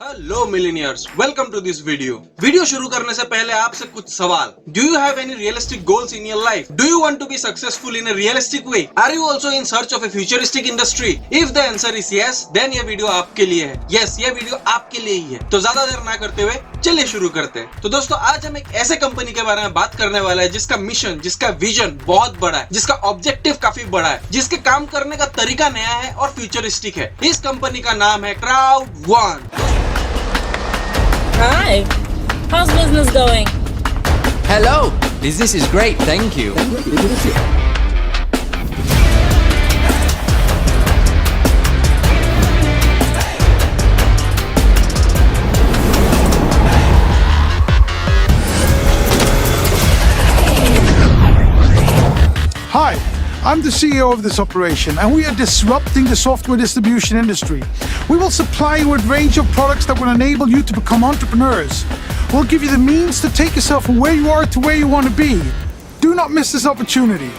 Hello millionaires, welcome to this video शुरू करने से पहले आपसे कुछ सवाल। Do you have any realistic goals in your life? Do you want to be successful in a realistic way? Are you also in search of a futuristic industry? If the answer is yes, then ये video आपके लिए है। Yes, ये video आपके लिए ही है। तो ज्यादा देर ना करते हुए चलिए शुरू करते हैं। तो दोस्तों, आज हम एक ऐसे कंपनी के बारे में बात करने वाला है जिसका मिशन, जिसका विजन बहुत बड़ा है, जिसका ऑब्जेक्टिव काफी बड़ा है, जिसके काम करने का तरीका नया है और फ्यूचरिस्टिक है। इस कंपनी का नाम है क्राउड1। Hi, how's business going? Hello, business is great, thank you. Hi, I'm the CEO of this operation, and we are disrupting the software distribution industry. We will supply you with a range of products that will enable you to become entrepreneurs. We'll give you the means to take yourself from where you are to where you want to be. Do not miss this opportunity.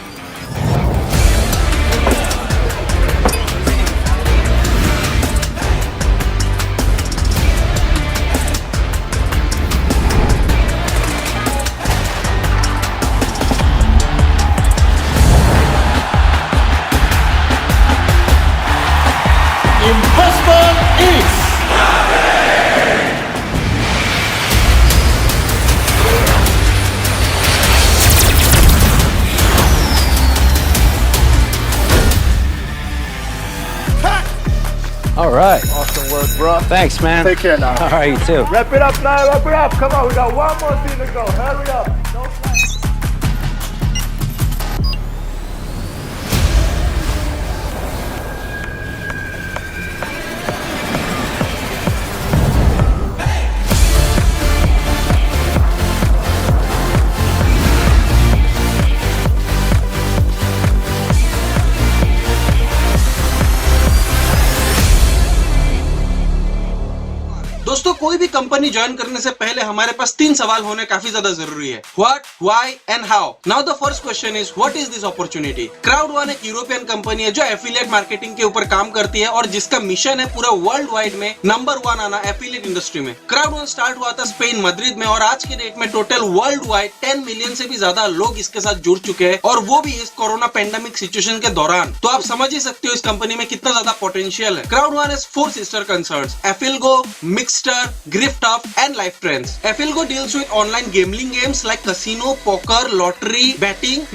Investment is All right. awesome work, bro. Thanks, man. Take care now. All right, you too. Wrap it up now. Wrap it up. Come on, we got one more thing to go. Hurry up. No time. दोस्तों, कोई भी company join करने से पहले हमारे पास 3 सवाल होने काफी ज्यादा जरूरी है। What, why and how. Now the first question is, what is this opportunity? Crowd1 एक यूरोपियन कंपनी है जो एफिलिएट मार्केटिंग के ऊपर काम करती है और जिसका मिशन है पूरा वर्ल्ड वाइड में नंबर 1 आना एफिलिएट इंडस्ट्री में। क्राउड1 स्टार्ट हुआ था स्पेन मद्रिद में और आज के डेट में टोटल वर्ल्ड वाइड 10 मिलियन से भी ज्यादा लोग इसके साथ जुड़ चुके हैं, और वो भी इस कोरोना पेंडेमिक सिचुएशन के दौरान। तो आप समझ ही सकते हो इस कंपनी में कितना ज्यादा पोटेंशियल है। क्राउड1 has 4 sister concerns: Affilgo, Mixter, Griftoff and Life Trends. Affilgo deals with online gambling games like casino, poker, lottery, betting.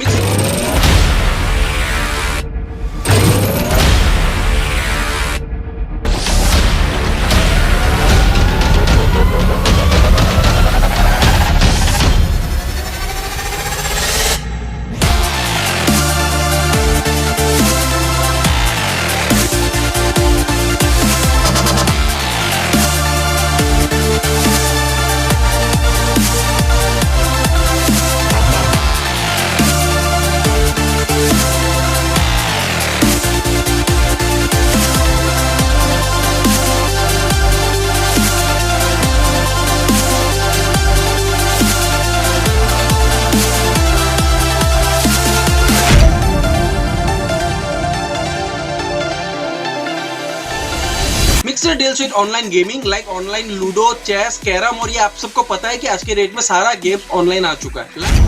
Mixer deals with online gaming like online ludo, chess, carrom, और ये आप सबको पता है कि आज के डेट में सारा गेम्स ऑनलाइन आ चुका है।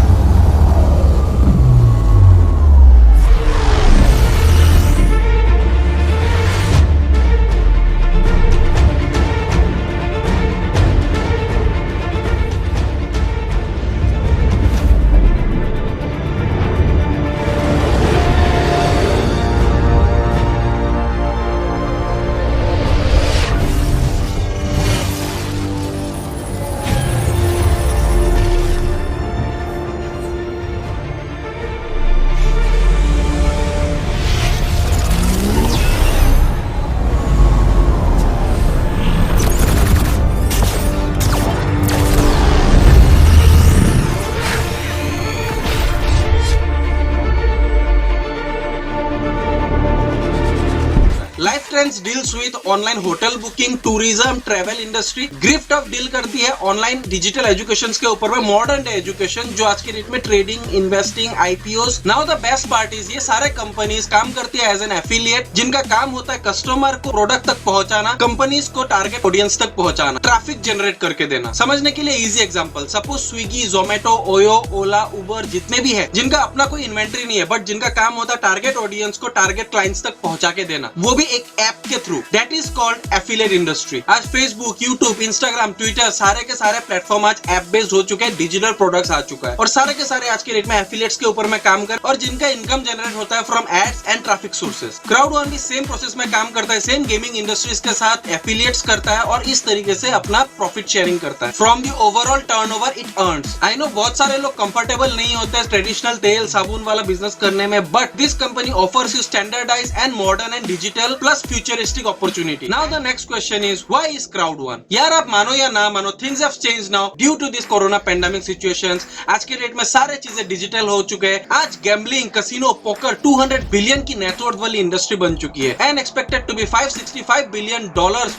Life trends deals with online hotel booking, tourism, travel industry. Gift of deal करती है ऑनलाइन डिजिटल एजुकेशन के ऊपर में, मॉडर्न डे एजुकेशन जो आज के डेट में trading, investing, IPO. Now the best part is ये सारे कंपनीज काम करती है एज एन एफिलिएट, जिनका काम होता है कस्टमर को प्रोडक्ट तक पहुंचाना, कंपनीज को टारगेट ऑडियंस तक पहुंचाना, ट्रैफिक जनरेट करके देना। समझने के लिए easy example, suppose Swiggy, Zomato, OYO, Ola, Uber जितने भी है जिनका अपना कोई इन्वेंट्री नहीं है, बट जिनका काम होता है टारगेट ऑडियंस को टारगेट क्लाइंट्स तक पहुंचा के देना, वो भी एक ऐप के through. That is called affiliate industry. आज फेसबुक, यूट्यूब, इंस्टाग्राम, ट्विटर सारे के सारे प्लेटफॉर्म आज ऐप बेस्ड हो चुके हैं, डिजिटल प्रोडक्ट्स आ चुका है और सारे के सारे आज के डेट में एफिलिएट्स के ऊपर में काम कर और जिनका इनकम जनरेट होता है from ads and traffic sources. Crowd One भी सेम प्रोसेस में काम करता है, सेम गेमिंग इंडस्ट्रीज के साथ एफिलिएट्स करता है और इस तरीके से अपना प्रॉफिट शेयरिंग करता है from the overall turnover it earns. I know बहुत सारे लोग कंफर्टेबल नहीं होते हैं ट्रेडिशनल तेल साबुन वाला बिजनेस करने में, but this company offers you standardize and modern and digital plus futuristic opportunity. Now the next question is why is Crowd One? यार आप मानो या ना मानो, things have changed now due to this corona pandemic situations. आज के date में सारे चीजें डिजिटल हो चुके हैं। आज गैम्बलिंग, कैसीनो, पोकर 200 बिलियन की नेटवर्थ वाली इंडस्ट्री बन चुकी है and expected to be $565 billion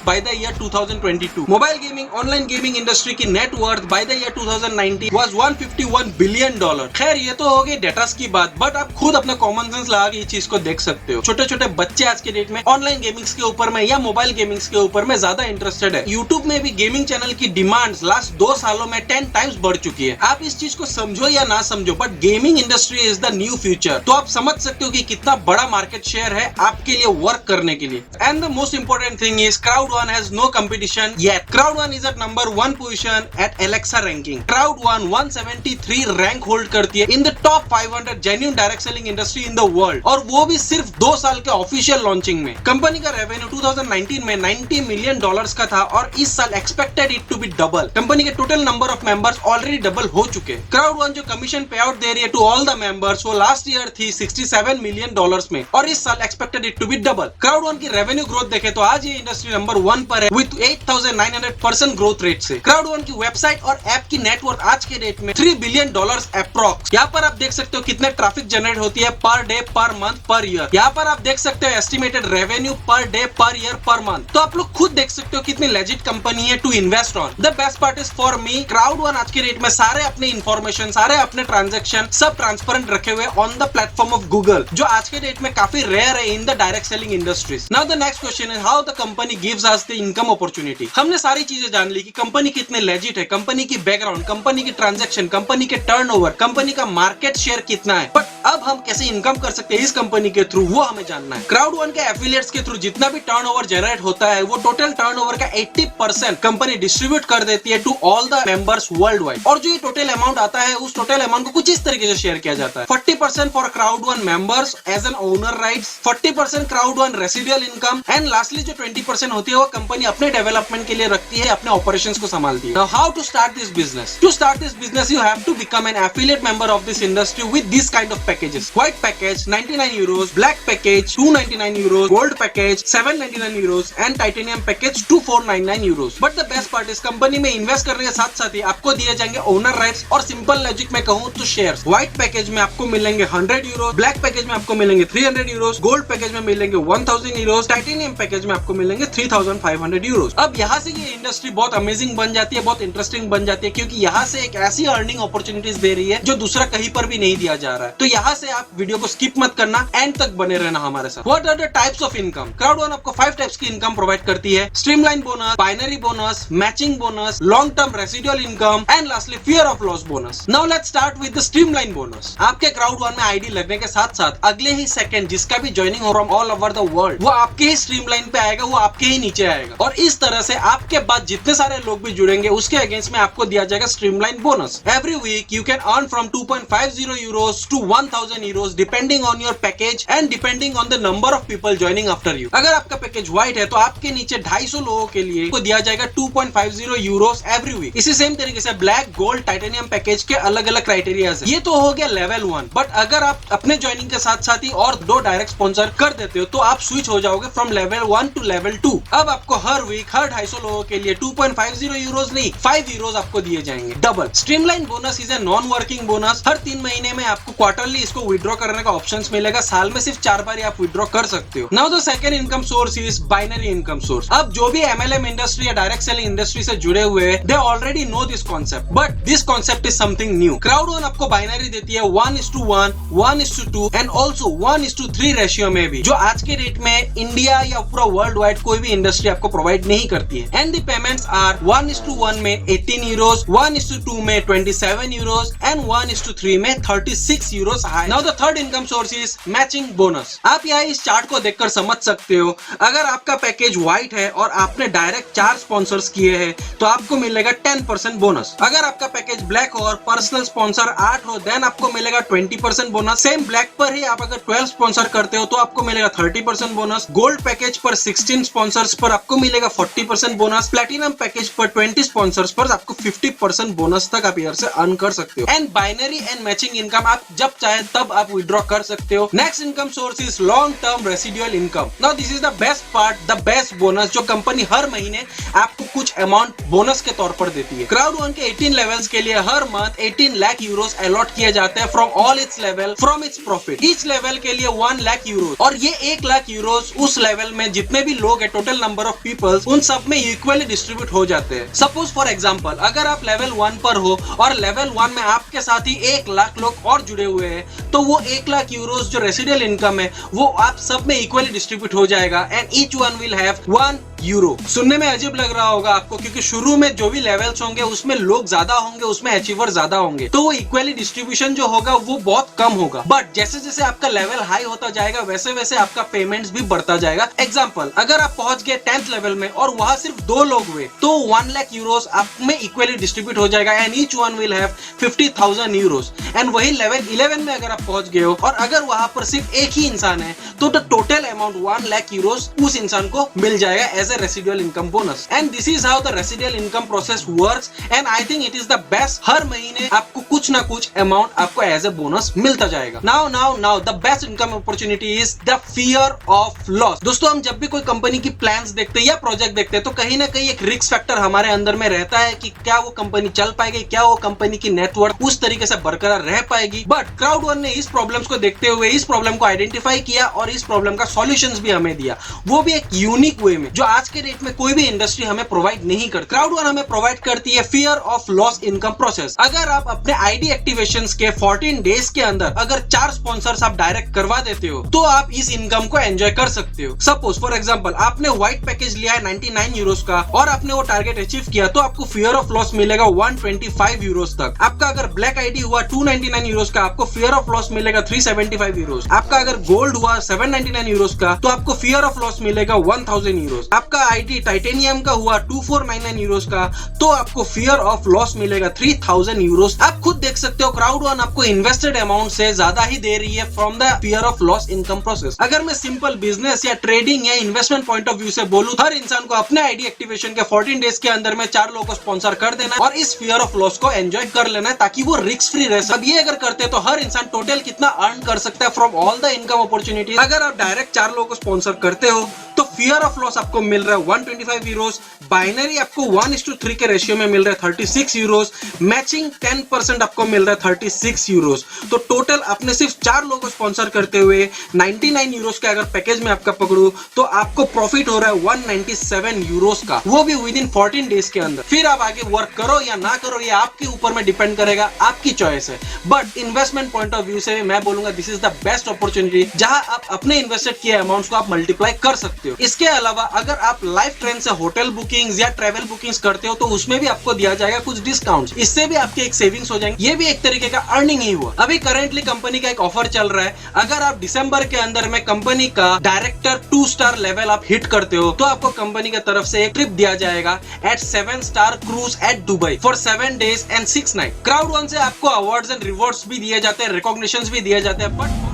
by the year 2022। Mobile gaming, online gaming industry की net worth by the year 2019 was $151 billion. खैर ये तो हो गई डेटास की बात, बट आप खुद अपना कॉमन सेंस लगा के ये चीज को देख सकते हो। छोटे छोटे बच्चे आज के डेट में ऑनलाइन गेमिंग्स के ऊपर में या मोबाइल गेमिंग्स के ऊपर में ज्यादा इंटरेस्टेड है। यूट्यूब में भी गेमिंग चैनल की डिमांड्स लास्ट 2 सालों में 10 टाइम्स बढ़ चुकी है। आप इस चीज को समझो या ना समझो, but gaming industry is the new future. तो आप समझ सकते हो कि कितना बड़ा मार्केट शेयर है आपके लिए वर्क करने के लिए। And the most important thing is Crowd One has no competition yet. Crowd One is at number 1 position at Alexa ranking. Crowd One 173 rank hold करती है in the top 500 genuine direct selling industry in the world, और वो भी सिर्फ 2 साल के official launching में। Company का रेवेन्यू 2019 में $90 मिलियन का था और इस साल expected it to be double. Company के total number of members already double हो चुके। क्राउड वन जो कमीशन पे आउट दे रही है टू ऑल द मेंबर्स, वो लास्ट ईयर थी $67 मिलियन में और इस साल expected it to be double. Crowd One की रेवेन्यू ग्रोथ देखे तो आज ये इंडस्ट्री नंबर 1 पर है विद 8,900% ग्रोथ रेट से। क्राउड वन की वेबसाइट और ऐप की नेटवर्थ आज के डेट में $3 बिलियन अप्रॉक्स। यहाँ पर आप देख सकते हो कितने ट्रैफिक जनरेट होती है पर day, per month, per year. यहाँ पर आप देख सकते हो estimated revenue per day, per year, per month. तो आप लोग खुद देख सकते हो कितनी लेजिट कंपनी है to invest on. The best part is for me, Crowd One आज के डेट में सारे अपने इन्फॉर्मेशन, सारे अपने ट्रांजेक्शन सब ट्रांसपेरेंट रखे हुए on the platform of Google, जो आज के डेट में काफी रेयर है in the direct selling industries. Now the next question is how the company gives us the income opportunity. हमने सारी चीजें जान ली कि कंपनी कितने लेजिट है, कंपनी की बैकग्राउंड, कंपनी की ट्रांजेक्शन, कंपनी के टर्नओवर, कंपनी का मार्केट शेयर कितना है, बट अब हम कैसे इनकम कर सकते हैं इस कंपनी के थ्रू, वो हमें जानना है। क्राउड वन के एफिलिएट्स के थ्रू जितना भी टर्नओवर जनरेट होता है, वो टोटल टर्नओवर का 80% कंपनी डिस्ट्रीब्यूट कर देती है to all the members worldwide. और जो ये टोटल अमाउंट आता है, उस टोटल अमाउंट को कुछ इस तरीके से शेयर किया जाता है। 40% for Crowd One members as an owner rights, 40% Crowd One residual income, and lastly जो 20% होती है वो कंपनी अपने डेवलपमेंट के लिए रखती है, अपने ऑपरेशंस को संभालती है। Now how to start this business? To start this business you have to become an affiliate member of this industry with this kind of packages. White package €99, black package €299, gold package €799 and titanium package €2499। But the best part इस company में invest करने के साथ साथ ही आपको दिए जाएंगे ओनर राइट्स और सिंपल लॉजिक में कहूं तो शेयर्स। व्हाइट पैकेज में आपको मिलेंगे €100, ब्लैक पैकेज में आपको मिलेंगे €300, गोल्ड पैकेज में मिलेंगे €1000, टाइटेनियम पैकेज में आपको मिलेंगे €3500। अब यहाँ से ये इंडस्ट्री बहुत अमेजिंग बन जाती है, बहुत इंटरेस्टिंग बन जाती है, क्योंकि यहाँ से एक ऐसी अर्निंग अपॉर्चुनिटीज दे रही है जो दूसरा कहीं पर भी नहीं दिया जा रहा है। तो यहाँ से आप वीडियो को स्किप मत करना, एंड तक बने रहना हमारे साथ। What are the types of income? Crowd One आपको 5 टाइप्स की इनकम प्रोवाइड करती है: streamline bonus, binary bonus, matching bonus, long term residual income, and lastly fear of loss bonus. Now let's start with the streamline bonus. आपके Crowd One में ID लगने के साथ साथ अगले ही सेकंड जिसका भी ज्वाइनिंग हो from all over the world, वो आपके ही स्ट्रीमलाइन पे आएगा, वो आपके ही नीचे आएगा, और इस तरह से आपके बाद जितने सारे लोग भी जुड़ेंगे उसके अगेंस्ट में आपको दिया जाएगा streamline bonus. Every week you can earn from €2.50 to €1000 depending on your package and depending on the number of people joining after you. अगर आपका पैकेज व्हाइट है तो आपके नीचे 250 लोगों के लिए को दिया जाएगा €2.50 एवरी वीक। इसी सेम तरीके से ब्लैक, गोल्ड, टाइटेनियम पैकेज के अलग अलग क्राइटेरियाज है। ये तो हो गया लेवल 1, बट अगर आप अपने ज्वाइनिंग के साथ साथ ही और 2 डायरेक्ट स्पॉन्सर कर देते हो तो आप स्विच हो जाओगे फ्रॉम लेवल 1 टू लेवल 2। अब आपको हर वीक हर 250 लोगों के लिए 2.50 यूरोज नहीं 5 यूरोज आपको दिए जाएंगे double. Streamline bonus is a non working bonus. हर 3 महीने में आपको क्वार्टरली इसको विड्रॉ करने का ऑप्शन मिलेगा। साल में सिर्फ 4 बार आप विड्रॉ कर सकते हो। Now the second income source is binary income source. अब जो भी MLM इंडस्ट्री या डायरेक्ट सेलिंग इंडस्ट्री से जुड़े हुए हैं they already know this concept, but this concept is something new. Crowd1 आपको बाइनरी देती है 1:1, 1:2 एंड ऑल्सो 1:3 रेशियो में भी, जो आज के डेट में इंडिया या पूरा वर्ल्ड वाइड कोई भी इंडस्ट्री आपको प्रोवाइड नहीं करती है। एंड द पेमेंट्स आर 1:1 में 18 यूरोज, 1:2 में 27 यूरोज एंड 1:3 में 36 euros high. Now the third income source is matching bonus. आप यहाँ इस चार्ट को देखकर समझ सकते हो, अगर आपका पैकेज व्हाइट है और आपने डायरेक्ट 4 स्पॉन्सर्स किए हैं तो आपको मिलेगा 10% बोनस। अगर आपका पैकेज ब्लैक हो और पर्सनल स्पॉन्सर 8 हो देन आपको मिलेगा 20% बोनस। सेम ब्लैक पर ही आप अगर 12 स्पॉन्सर करते हो तो आपको मिलेगा 30% बोनस। गोल्ड पैकेज पर 16 स्पॉन्सर्स पर आपको मिलेगा 40% बोनस। प्लेटिनम पैकेज पर 20 स्पॉन्सर्स पर आपको 50% बोनस तक आप यहाँ से अर्न कर सकते हो। And binary and matching income आप जब चाहे तब आप विड्रॉ कर सकते हो। Next income source is long term residual income. Now this is the best part, the best bonus, जो कंपनी हर महीने आपको कुछ अमाउंट बोनस के तौर पर देती है। Crowd1 के 18 लेवल्स के लिए हर मंथ 18 लाख यूरोस अलॉट किए जाते हैं from all it's level from its profit. Each level के लिए 1 लाख यूरोस, और ये 1 लाख यूरोस उस लेवल में जितने भी लोग है, टोटल नंबर ऑफ पीपल्स, उन सब में इक्वली डिस्ट्रीब्यूट हो जाते हैं। सपोज फॉर एग्जांपल अगर आप लेवल 1 पर हो और लेवल 1 में आपके साथ ही 1 लाख लोग और जुड़े हुए हैं, तो वो 1 लाख यूरोस जो रेसिडुअल इनकम है वो आप सब में इक्वली डिस्ट्रीब्यूट हो जाएगा and each one will have 1 euro. सुनने में अजीब लग रहा होगा आपको, क्योंकि शुरू में जो भी लेवल्स होंगे उसमें लोग ज्यादा होंगे, उसमें अचीवर ज्यादा होंगे, तो वो इक्वली डिस्ट्रीब्यूशन जो होगा वो बहुत कम होगा। बट जैसे जैसे आपका लेवल हाई होता जाएगा वैसे वैसे आपका पेमेंट्स भी बढ़ता जाएगा। एग्जांपल, अगर आप पहुंच गए 10th लेवल में और वहां सिर्फ 2 लोग हुए तो 1 लाख यूरोस आप में इक्वली डिस्ट्रीब्यूट हो जाएगा and each one will have 50,000 Euros. And वही लेवल 11 में अगर आप पहुंच गए हो और अगर वहां पर सिर्फ एक ही इंसान है तो the total amount 1 lakh euros उस इंसान को मिल जाएगा as a residual income bonus. And this is how the residual income process works and I think it is the best. हर महीने आपको कुछ ना कुछ अमाउंट आपको एज ए बोनस मिलता जाएगा। Now the best income opportunity is the fear of loss. दोस्तों, हम जब भी कोई कंपनी की प्लान्स देखते हैं या प्रोजेक्ट देखते हैं तो कहीं ना कहीं एक रिस्क फैक्टर हमारे अंदर में रहता है कि क्या वो कंपनी चल पाएगी, क्या वो कंपनी की नेटवर्क उस तरीके से बरकरार रह पाएगी। बट Crowd1 ने इस प्रॉब्लम्स को देखते हुए इस प्रॉब्लम को आइडेंटिफाई किया और इस प्रॉब्लम का सॉल्यूशंस भी हमें दिया, वो भी एक यूनिक वे में, जो आज के डेट में कोई भी इंडस्ट्री हमें प्रोवाइड नहीं करती। Crowd1 हमें प्रोवाइड करती है fear of loss income process. अगर आप अपने आईडी एक्टिवेशंस के 14 डेज के अंदर अगर 4 स्पॉन्सर्स आप डायरेक्ट करवा देते हो तो आप इस इनकम को एंजॉय कर सकते हो। सपोज फॉर एग्जांपल आपने व्हाइट पैकेज लिया है 99 यूरोस का और आपने वो टारगेट अचीव किया तो आपको फियर ऑफ लॉस मिलेगा 125 यूरोस तक। आपका अगर ब्लैक आईडी हुआ 299 यूरोस का, आपको फियर ऑफ लॉस मिलेगा 375 यूरोस। आपका अगर गोल्ड हुआ 799 यूरोस का तो आपको फियर ऑफ लॉस मिलेगा 1000 यूरोस। आपका आईडी टाइटेनियम का हुआ 2499 यूरोस का तो आपको फियर ऑफ लॉस मिलेगा 3000 यूरोस। आप खुद देख सकते हो Crowd1 आपको इन्वेस्टेड अमाउंट से ज्यादा ही दे रही है from the fear of loss income process. अगर मैं सिंपल बिजनेस या ट्रेडिंग या इन्वेस्टमेंट पॉइंट ऑफ व्यू से बोलूं, हर इंसान को अपने आईडी एक्टिवेशन के 14 डेज के अंदर में 4 लोगों को स्पॉन्सर कर देना है और इस फियर ऑफ लॉस को एंजॉय कर लेना है ताकि वो रिस्क फ्री रह सके। अब ये अगर करते हैं तो हर इंसान टोटल कितना अर्न कर सकता है from all the income opportunities. अगर आप डायरेक्ट 4 लोगों को स्पॉन्सर करते हो तो फियर ऑफ लॉस आपको मिल रहा है 125 यूरोस, बाइनरी आपको 1:3 के रेशियो में मिल रहा है 36 यूरोस, मैचिंग 10% आपको मिल रहा है 36 यूरोस। तो टोटल आपने सिर्फ 4 लोगों को स्पॉन्सर करते हुए 99 यूरोस का अगर पैकेज में आपका पकड़ू तो आपको प्रॉफिट हो रहा है 197 यूरोस का, वो भी विद इन 14 डेज के अंदर। फिर आप आगे वर्क करो या ना करो ये आपके ऊपर में डिपेंड करेगा, आपकी चॉइस है। But investment point of view से मैं बोलूंगा this is the best opportunity जहां आप अपने इन्वेस्टेड किए अमाउंट्स को आप मल्टीप्लाई कर सकते हो। इसके अलावा अगर आप लाइफ ट्रेन से होटल बुकिंग्स या ट्रैवल बुकिंग्स करते हो तो उसमें भी आपको दिया जाएगा कुछ डिस्काउंट्स, इससे भी आपके एक सेविंग्स हो जाएंगे। ये भी एक तरीके का अर्निंग ही हुआ। अभी करेंटली कंपनी का एक ऑफर चल रहा है, अगर आप दिसंबर के अंदर में कंपनी का डायरेक्टर 2 स्टार लेवल आप हिट करते हो तो आपको कंपनी की तरफ से एक ट्रिप दिया जाएगा at 7 star cruise at Dubai for 7 days and 6 night. Crowd1 से आपको अवार्ड्स एंड रिवॉर्ड्स भी दिए जाते हैं, रिकॉग्निशंस भी दिए जाते हैं। But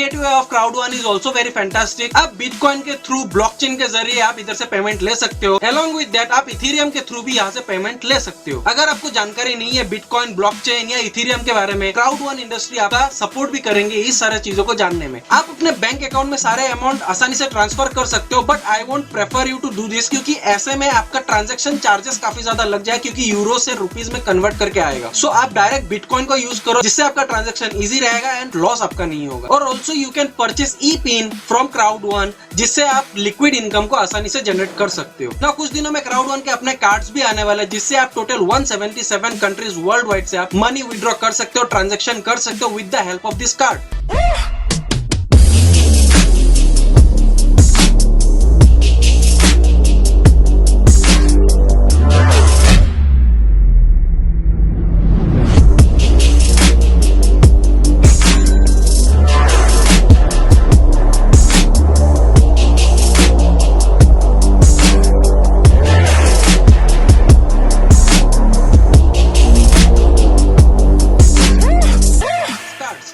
gateway of Crowd1 is also very fantastic. आप बिटकॉइन के थ्रू ब्लॉकचेन के जरिए आप इधर से पेमेंट ले सकते हो। अलॉन्ग विद दैट आप इथेरियम के थ्रू भी यहाँ से पेमेंट ले सकते हो। अगर आपको जानकारी नहीं है बिटकॉइन, ब्लॉकचेन या इथेरियम के बारे में, क्राउड1 इंडस्ट्री आपका सपोर्ट भी करेंगे इस सारे चीजों को जानने में। आप अपने बैंक अकाउंट में सारे अमाउंट आसानी से ट्रांसफर कर सकते हो, but I won't prefer you to do this, क्योंकि ऐसे में आपका ट्रांजैक्शन चार्जेस काफी ज्यादा लग जाए, क्योंकि यूरो से रुपीज में कन्वर्ट करके आएगा। सो आप डायरेक्ट बिटकॉइन को यूज करो, जिससे आपका ट्रांजैक्शन इजी रहेगा एंड लॉस आपका नहीं होगा। और also you can purchase e pin from Crowd1, जिससे आप लिक्विड इनकम को आसानी से जनरेट कर सकते हो। ना कुछ दिनों में क्राउड1 के अपने कार्ड्स भी आने वाले हैं, जिससे आप टोटल 177 कंट्रीज वर्ल्ड वाइड से आप मनी विड्रॉ कर सकते हो, ट्रांजैक्शन कर सकते हो with the help of this card.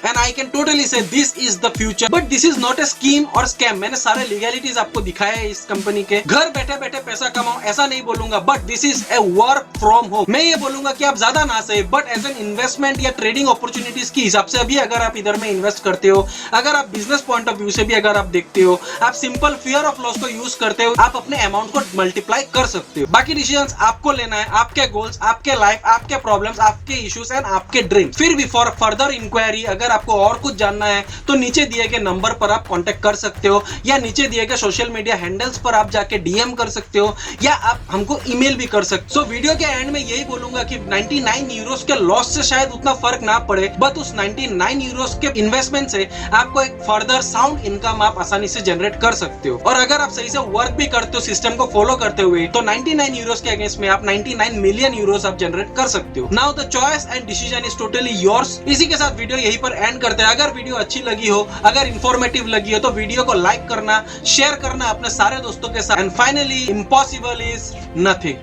And I can totally say this is the future, but this is not a scheme or scam। मैंने सारे लीगलिटीज आपको दिखाए हैं इस कंपनी के। घर बैठे बैठे पैसा कमाओ ऐसा नहीं बोलूंगा, but this is a work from home. मैं ये बोलूंगा कि आप ज्यादा ना सही, बट एज एन इन्वेस्टमेंट या ट्रेडिंग अपॉर्चुनिटीज की हिसाब से अभी अगर आप इधर में इन्वेस्ट करते हो, अगर आप बिजनेस पॉइंट ऑफ व्यू से भी अगर आप देखते हो, आप सिंपल फियर ऑफ लॉस को यूज करते हो, आप अपने अमाउंट को मल्टीप्लाई कर सकते हो। बाकी डिसीजंस आपको लेना है, आपके गोल्स, आपके लाइफ, आपके प्रॉब्लम्स, आपके इश्यूज एंड आपके ड्रीम। फिर भी फॉर फर्दर इंक्वायरी अगर आपको और कुछ जानना है तो नीचे दिए गए नंबर पर आप कांटेक्ट कर सकते हो, या नीचे दिए गए सोशल मीडिया हैंडल्स पर आप जाके डीएम कर सकते हो, या आप हमको ईमेल भी कर सकते हो। सो वीडियो के एंड में यही बोलूंगा कि 99 यूरोस के लॉस से शायद उतना फर्क ना पड़े, बट उस 99 यूरोस के इन्वेस्टमेंट से आपको एक फर्दर साउंड इनकम आप आसानी से जनरेट कर सकते हो। और अगर आप सही से वर्क भी करते हो सिस्टम को फॉलो करते हुए, तो 99 यूरोस के अगेंस्ट में आप 99 मिलियन यूरोस आप जनरेट कर सकते हो। Now the choice and decision is totally yours. इसी के साथ वीडियो यहीं पर एंड करते हैं। अगर वीडियो अच्छी लगी हो, अगर इंफॉर्मेटिव लगी हो, तो वीडियो को लाइक करना, शेयर करना अपने सारे दोस्तों के साथ। And finally, impossible is nothing.